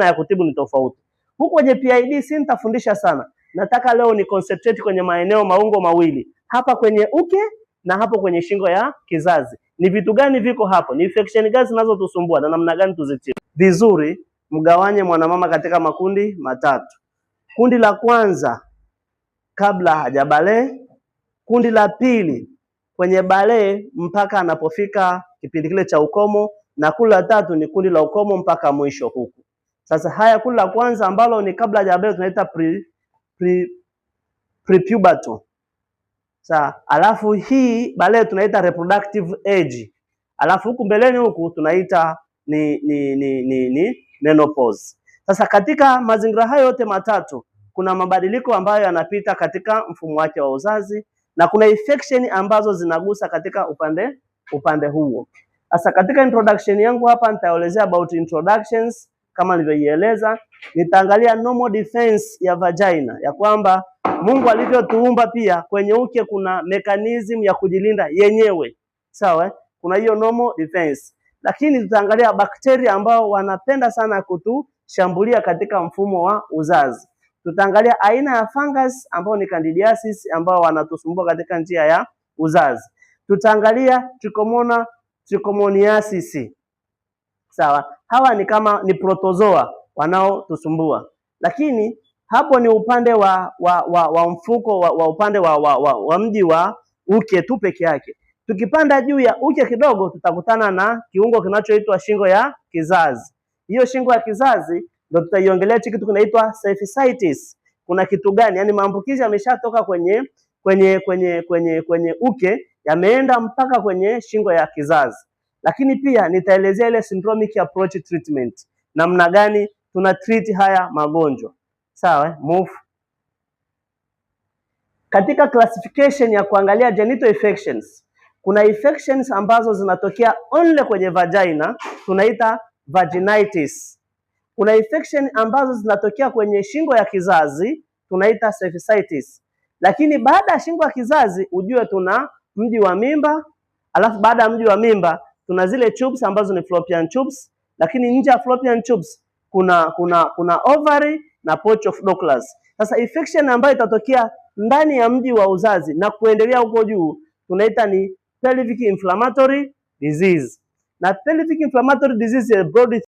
ya kutibu ni tofauti. Huko kwenye PID si nitafundisha sana. Nataka leo ni concentrate kwenye maeneo maungo mawili. Hapa kwenye uke na hapo kwenye shingo ya kizazi. Ni vitu gani viko hapo? Ni infection gani zinazotusumbua na namna gani tuzitibu? Vizuri, mgawanye mwanamama katika makundi matatu. Kundi la kwanza kabla hajabalee, kundi la pili kwenye balee mpaka anapofika kipindi kile cha ukomo, na kundi la tatu ni kundi la ukomo mpaka mwisho huku. Sasa haya, kundi la kwanza ambalo ni kabla hajabalee tunaita prepubertal. Sawa, alafu hii balee tunaita reproductive age. Alafu huku mbeleni huku tunaita ni menopause. Sasa katika mazingira hayo yote matatu kuna mabadiliko ambayo yanapita katika mfumo wake wa uzazi na kuna infection ambazo zinagusa katika upande huo. Sasa katika introduction yangu hapa nitaelezea about introductions kama nilivyoieleza. Nitaangalia normal defense ya vagina, ya kwamba Mungu alivyotuumba pia kwenye uke kuna mechanism ya kujilinda yenyewe. Sawa? Kuna hiyo normal defense. Lakini tutaangalia bakteria ambao wanapenda sana kutushambulia katika mfumo wa uzazi. Tutaangalia aina ya fungus ambao ni candidiasis ambao wanatusumbua katika njia ya uzazi. Tutaangalia trichomoniasis. Sawa? Hawa ni kama ni protozoa wanaotusumbua. Lakini hapo ni upande wa mfuko wa upande wa mji wa uke tu peke yake. Tukipanda juu ya uke kidogo tutakutana na kiungo kinachoitwa shingo ya kizazi. Hiyo shingo ya kizazi ndio tutaiongelea kitu kinaitwa cervicitis. Kuna kitu gani? Yaani maambukizi yameshatoka kwenye uke yameenda mpaka kwenye shingo ya kizazi. Lakini pia nitaelezea ile syndromic approach treatment. Namna gani tuna treat haya magonjwa. Sawa, move. Katika classification ya kuangalia genital infections, kuna infections ambazo zinatokea only kwenye vagina, tunaita vaginitis. Kuna infection ambazo zinatokea kwenye shingo ya kizazi, tunaita cervicitis. Lakini baada ya shingo ya kizazi ujue tuna mji wa mimba, alafu baada ya mji wa mimba tuna zile tubes ambazo ni fallopian tubes, lakini nje ya fallopian tubes kuna ovary na pouch of Douglas. Sasa infection ambayo itatokea ndani ya mji wa uzazi na kuendelea huko juu tunaita ni pelvic inflammatory disease. Na pelvic inflammatory disease is broad